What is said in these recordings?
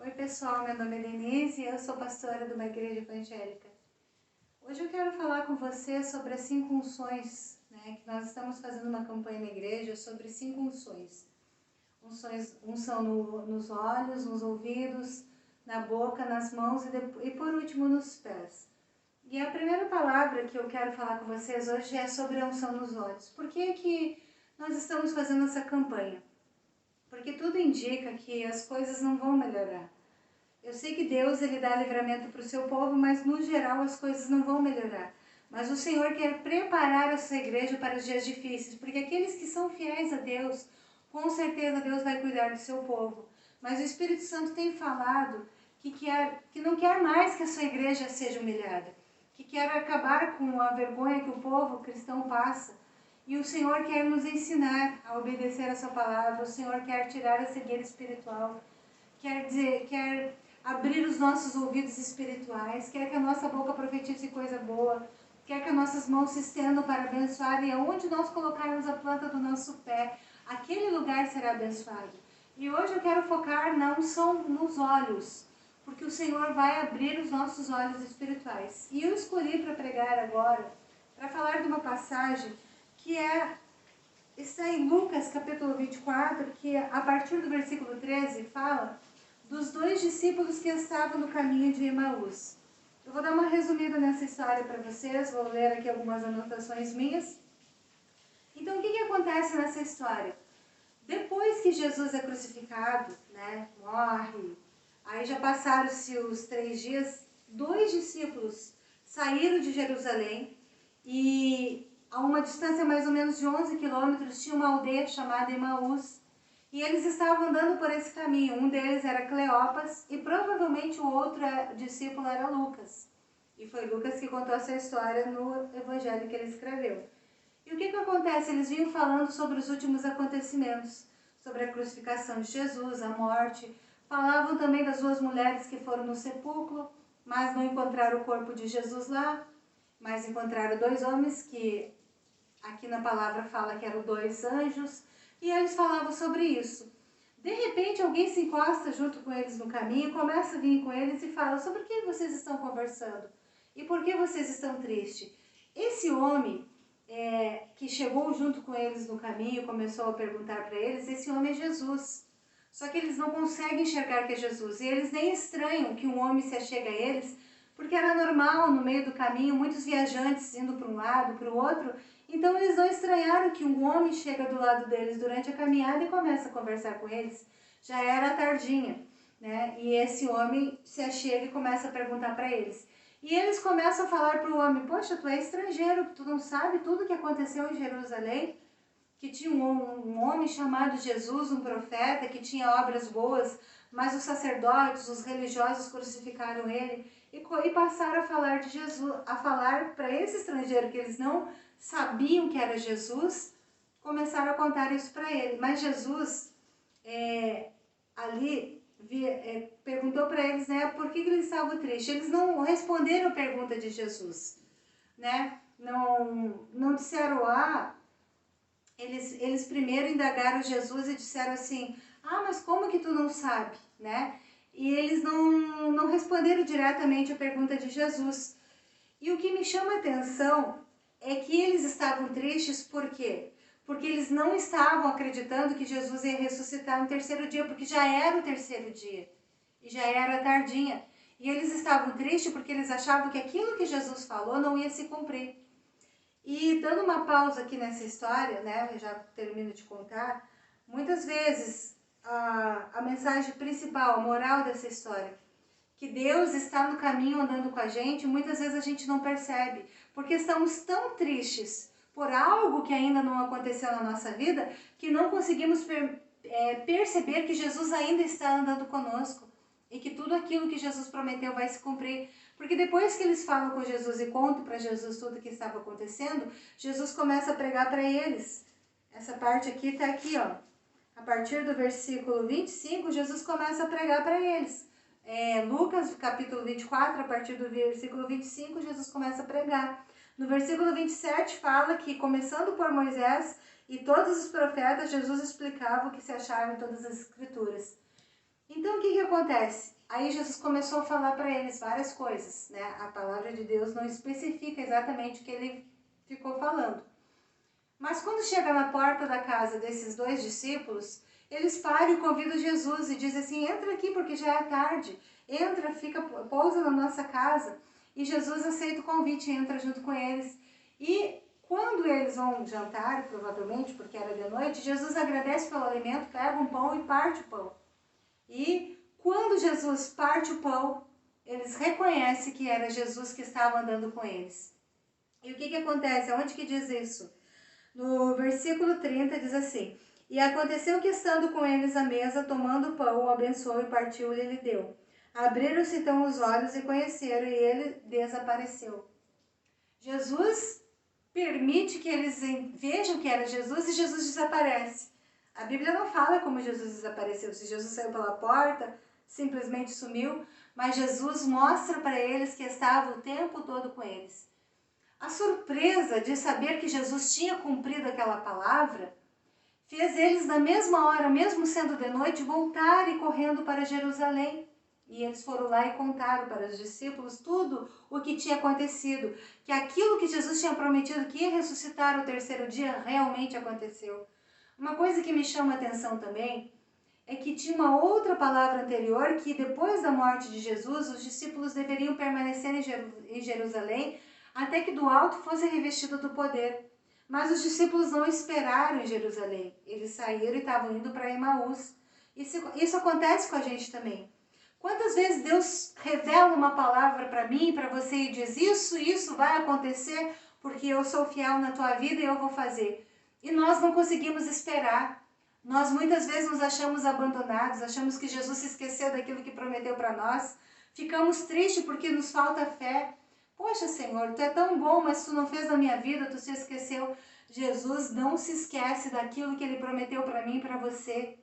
Oi pessoal, meu nome é Denise e eu sou pastora de uma igreja evangélica. Hoje eu quero falar com você sobre as 5 unções, que nós estamos fazendo uma campanha na igreja sobre 5 unções. Unção nos olhos, nos ouvidos, na boca, nas mãos e por último nos pés. E a primeira palavra que eu quero falar com vocês hoje é sobre a unção nos olhos. Por que nós estamos fazendo essa campanha? Porque tudo indica que as coisas não vão melhorar. Eu sei que Deus ele dá livramento para o seu povo, mas no geral as coisas não vão melhorar. Mas o Senhor quer preparar a sua igreja para os dias difíceis, porque aqueles que são fiéis a Deus, com certeza Deus vai cuidar do seu povo. Mas o Espírito Santo tem falado que não quer mais que a sua igreja seja humilhada, que quer acabar com a vergonha que o povo cristão passa. E o Senhor quer nos ensinar a obedecer a sua palavra, o Senhor quer tirar a cegueira espiritual, quer abrir os nossos ouvidos espirituais, quer que a nossa boca profetize coisa boa, quer que as nossas mãos se estendam para abençoar, e aonde nós colocarmos a planta do nosso pé, aquele lugar será abençoado. E hoje eu quero focar na unção nos olhos, porque o Senhor vai abrir os nossos olhos espirituais. E eu escolhi para pregar agora, para falar de uma passagem que está em Lucas capítulo 24, que a partir do versículo 13 fala dos 2 discípulos que estavam no caminho de Emaús. Eu vou dar uma resumida nessa história para vocês, vou ler aqui algumas anotações minhas. Então, o que acontece nessa história? Depois que Jesus é crucificado, morre, aí já passaram-se os 3 dias, 2 discípulos saíram de Jerusalém e a uma distância mais ou menos de 11 quilômetros tinha uma aldeia chamada Emaús. E eles estavam andando por esse caminho. Um deles era Cleopas e provavelmente o outro discípulo era Lucas. E foi Lucas que contou essa história no evangelho que ele escreveu. E o que acontece? Eles vinham falando sobre os últimos acontecimentos, sobre a crucificação de Jesus, a morte. Falavam também das 2 mulheres que foram no sepulcro, mas não encontraram o corpo de Jesus lá, mas encontraram 2 homens que aqui na palavra fala que eram 2 anjos. E eles falavam sobre isso. De repente, alguém se encosta junto com eles no caminho, começa a vir com eles e fala: sobre o que vocês estão conversando? E por que vocês estão tristes? Esse homem que chegou junto com eles no caminho, começou a perguntar para eles, esse homem é Jesus. Só que eles não conseguem enxergar que é Jesus. E eles nem estranham que um homem se achega a eles, porque era normal no meio do caminho, muitos viajantes indo para um lado, para o outro. Então eles não estranharam que um homem chega do lado deles durante a caminhada e começa a conversar com eles. Já era tardinha, E esse homem se achega e começa a perguntar para eles. E eles começam a falar para o homem: poxa, tu é estrangeiro, tu não sabe tudo o que aconteceu em Jerusalém? Que tinha um homem chamado Jesus, um profeta, que tinha obras boas, mas os sacerdotes, os religiosos crucificaram ele e passaram a falar de Jesus, a falar para esse estrangeiro que eles não sabiam que era Jesus, começaram a contar isso para ele. Mas Jesus perguntou para eles, por que eles estavam tristes. Eles não responderam a pergunta de Jesus, Não disseram, eles primeiro indagaram Jesus e disseram assim: mas como que tu não sabe, E eles não responderam diretamente a pergunta de Jesus. E o que me chama a atenção é que eles estavam tristes, por quê? Porque eles não estavam acreditando que Jesus ia ressuscitar no 3º dia, porque já era o 3º dia, e já era tardinha. E eles estavam tristes porque eles achavam que aquilo que Jesus falou não ia se cumprir. E dando uma pausa aqui nessa história, eu já termino de contar, muitas vezes a mensagem principal, a moral dessa história, que Deus está no caminho andando com a gente, muitas vezes a gente não percebe, porque estamos tão tristes por algo que ainda não aconteceu na nossa vida, que não conseguimos perceber que Jesus ainda está andando conosco e que tudo aquilo que Jesus prometeu vai se cumprir. Porque depois que eles falam com Jesus e contam para Jesus tudo o que estava acontecendo, Jesus começa a pregar para eles. Essa parte aqui está aqui, a partir do versículo 25, Jesus começa a pregar para eles. Lucas, capítulo 24, a partir do versículo 25, Jesus começa a pregar. No versículo 27 fala que, começando por Moisés e todos os profetas, Jesus explicava o que se achava em todas as escrituras. Então o que acontece? Aí Jesus começou a falar para eles várias coisas, né? A palavra de Deus não especifica exatamente o que ele ficou falando. Mas quando chega na porta da casa desses dois discípulos, eles param e convidam Jesus e dizem assim: entra aqui porque já é tarde, entra, fica, pousa na nossa casa. E Jesus aceita o convite e entra junto com eles. E quando eles vão jantar, provavelmente porque era de noite, Jesus agradece pelo alimento, pega um pão e parte o pão. E quando Jesus parte o pão, eles reconhecem que era Jesus que estava andando com eles. E o que acontece? Onde que diz isso? No versículo 30 diz assim: e aconteceu que estando com eles à mesa, tomando o pão, o abençoou e partiu-lhe e lhe deu. Abriram-se então os olhos e conheceram, e ele desapareceu. Jesus permite que eles vejam que era Jesus e Jesus desaparece. A Bíblia não fala como Jesus desapareceu, se Jesus saiu pela porta, simplesmente sumiu, mas Jesus mostra para eles que estava o tempo todo com eles. A surpresa de saber que Jesus tinha cumprido aquela palavra fez eles, na mesma hora, mesmo sendo de noite, voltarem correndo para Jerusalém. E eles foram lá e contaram para os discípulos tudo o que tinha acontecido. Que aquilo que Jesus tinha prometido que ia ressuscitar no terceiro dia realmente aconteceu. Uma coisa que me chama a atenção também é que tinha uma outra palavra anterior que depois da morte de Jesus, os discípulos deveriam permanecer em Jerusalém até que do alto fosse revestido do poder. Mas os discípulos não esperaram em Jerusalém. Eles saíram e estavam indo para Emaús. Isso acontece com a gente também. Quantas vezes Deus revela uma palavra para mim e para você e diz isso vai acontecer porque eu sou fiel na tua vida e eu vou fazer. E nós não conseguimos esperar. Nós muitas vezes nos achamos abandonados, achamos que Jesus se esqueceu daquilo que prometeu para nós. Ficamos tristes porque nos falta fé. Poxa, Senhor, tu é tão bom, mas tu não fez na minha vida, tu se esqueceu. Jesus não se esquece daquilo que ele prometeu para mim e para você.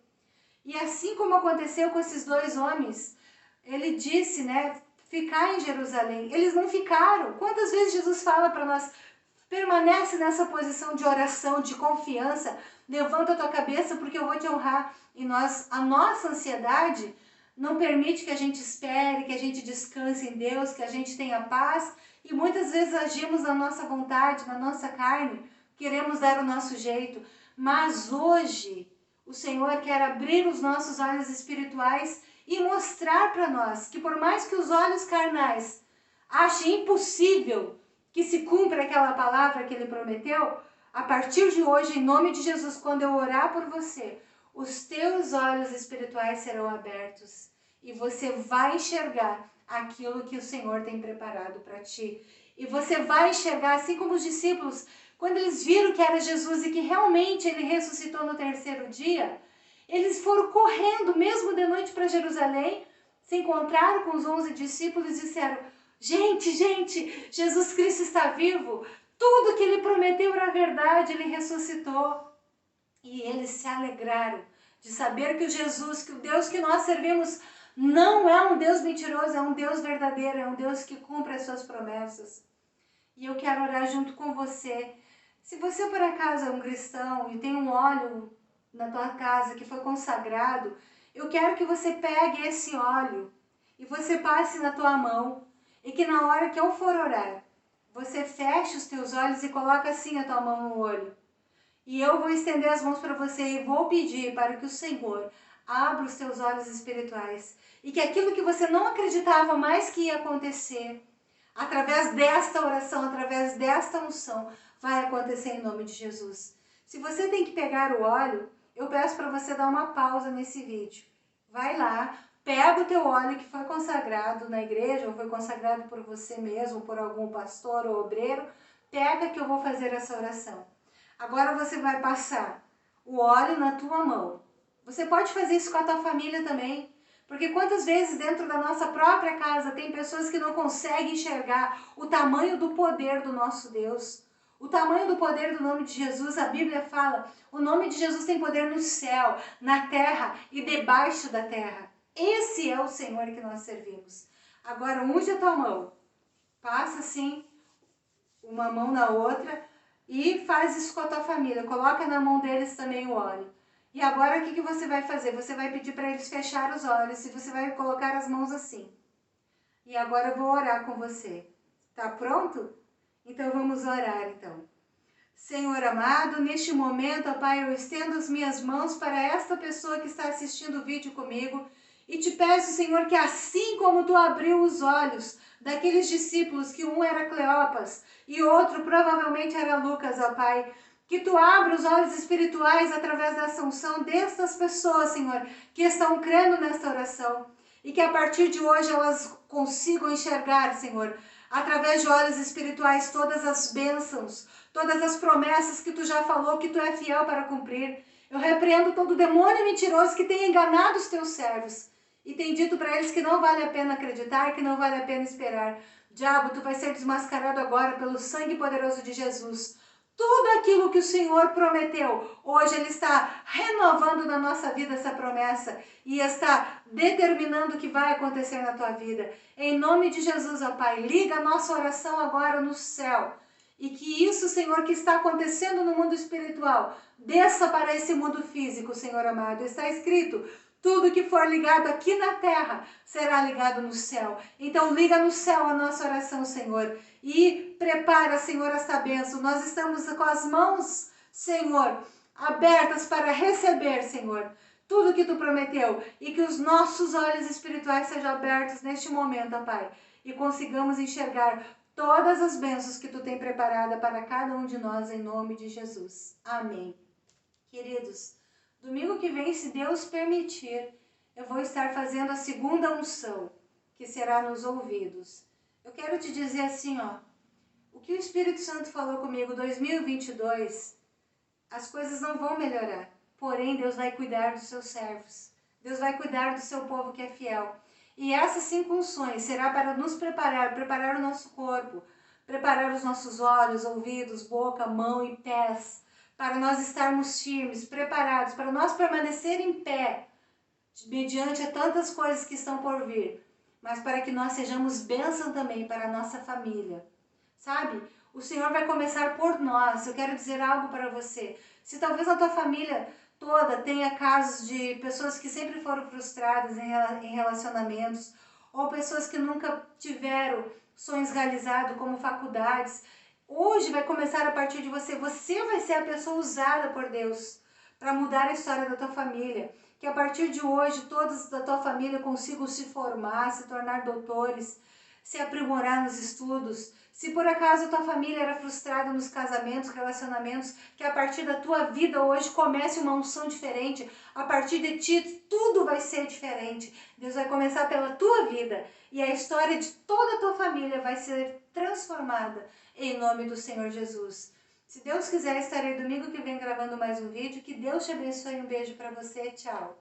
E assim como aconteceu com esses dois homens, ele disse, né, ficar em Jerusalém. Eles não ficaram. Quantas vezes Jesus fala para nós, permanece nessa posição de oração, de confiança, levanta a tua cabeça porque eu vou te honrar. E a nossa ansiedade não permite que a gente espere, que a gente descanse em Deus, que a gente tenha paz. E muitas vezes agimos na nossa vontade, na nossa carne, queremos dar o nosso jeito. Mas hoje o Senhor quer abrir os nossos olhos espirituais e mostrar para nós que por mais que os olhos carnais achem impossível que se cumpra aquela palavra que ele prometeu, a partir de hoje, em nome de Jesus, quando eu orar por você, os teus olhos espirituais serão abertos e você vai enxergar aquilo que o Senhor tem preparado para ti. E você vai enxergar, assim como os discípulos, quando eles viram que era Jesus e que realmente ele ressuscitou no terceiro dia, eles foram correndo, mesmo de noite, para Jerusalém, se encontraram com os 11 discípulos e disseram: gente, Jesus Cristo está vivo, tudo que ele prometeu era verdade, ele ressuscitou. E eles se alegraram de saber que o Jesus, que o Deus que nós servimos, não é um Deus mentiroso, é um Deus verdadeiro, é um Deus que cumpre as suas promessas. E eu quero orar junto com você. Se você por acaso é um cristão e tem um óleo na tua casa que foi consagrado, eu quero que você pegue esse óleo e você passe na tua mão e que na hora que eu for orar, você feche os teus olhos e coloque assim a tua mão no olho. E eu vou estender as mãos para você e vou pedir para que o Senhor abra os teus olhos espirituais e que aquilo que você não acreditava mais que ia acontecer, através desta oração, através desta unção, vai acontecer em nome de Jesus. Se você tem que pegar o óleo, eu peço para você dar uma pausa nesse vídeo. Vai lá, pega o teu óleo que foi consagrado na igreja, ou foi consagrado por você mesmo, por algum pastor ou obreiro, pega que eu vou fazer essa oração. Agora você vai passar o óleo na tua mão. Você pode fazer isso com a tua família também. Porque quantas vezes dentro da nossa própria casa tem pessoas que não conseguem enxergar o tamanho do poder do nosso Deus. O tamanho do poder do nome de Jesus, a Bíblia fala, o nome de Jesus tem poder no céu, na terra e debaixo da terra. Esse é o Senhor que nós servimos. Agora unge a tua mão, passa assim, uma mão na outra e faz isso com a tua família. Coloca na mão deles também o óleo. E agora o que você vai fazer? Você vai pedir para eles fechar os olhos e você vai colocar as mãos assim. E agora eu vou orar com você. Tá pronto? Então vamos orar então. Senhor amado, neste momento, ó Pai, eu estendo as minhas mãos para esta pessoa que está assistindo o vídeo comigo e te peço, Senhor, que assim como tu abriu os olhos daqueles discípulos, que um era Cleopas e outro provavelmente era Lucas, ó Pai, que tu abra os olhos espirituais através dessa unção destas pessoas, Senhor, que estão crendo nesta oração e que a partir de hoje elas consigam enxergar, Senhor, através de olhos espirituais todas as bênçãos, todas as promessas que tu já falou, que tu é fiel para cumprir. Eu repreendo todo demônio mentiroso que tem enganado os teus servos e tem dito para eles que não vale a pena acreditar, que não vale a pena esperar. Diabo, tu vai ser desmascarado agora pelo sangue poderoso de Jesus. Tudo aquilo que o Senhor prometeu, hoje Ele está renovando na nossa vida essa promessa e está determinando o que vai acontecer na tua vida. Em nome de Jesus, ó Pai, liga a nossa oração agora no céu. E que isso, Senhor, que está acontecendo no mundo espiritual, desça para esse mundo físico, Senhor amado. Está escrito, tudo que for ligado aqui na terra será ligado no céu. Então liga no céu a nossa oração, Senhor. E prepara, Senhor, esta bênção. Nós estamos com as mãos, Senhor, abertas para receber, Senhor, tudo que tu prometeu. E que os nossos olhos espirituais sejam abertos neste momento, ó Pai. E consigamos enxergar todas as bênçãos que tu tem preparada para cada um de nós, em nome de Jesus. Amém. Queridos, domingo que vem, se Deus permitir, eu vou estar fazendo a segunda unção, que será nos ouvidos. Eu quero te dizer assim, ó, o que o Espírito Santo falou comigo 2022, as coisas não vão melhorar, porém Deus vai cuidar dos seus servos. Deus vai cuidar do seu povo que é fiel. E essas 5 unções será para nos preparar o nosso corpo, preparar os nossos olhos, ouvidos, boca, mão e pés, para nós estarmos firmes, preparados, para nós permanecer em pé, mediante a tantas coisas que estão por vir, mas para que nós sejamos bênção também para a nossa família. Sabe? O Senhor vai começar por nós. Eu quero dizer algo para você. Se talvez a tua família toda tenha casos de pessoas que sempre foram frustradas em relacionamentos, ou pessoas que nunca tiveram sonhos realizados como faculdades, hoje vai começar a partir de você. Você vai ser a pessoa usada por Deus para mudar a história da tua família. Que a partir de hoje todos da tua família consigam se formar, se tornar doutores, se aprimorar nos estudos. Se por acaso a tua família era frustrada nos casamentos, relacionamentos, que a partir da tua vida hoje comece uma unção diferente. A partir de ti tudo vai ser diferente. Deus vai começar pela tua vida e a história de toda a tua família vai ser transformada em nome do Senhor Jesus. Se Deus quiser, estarei domingo que vem gravando mais um vídeo. Que Deus te abençoe. Um beijo para você. Tchau.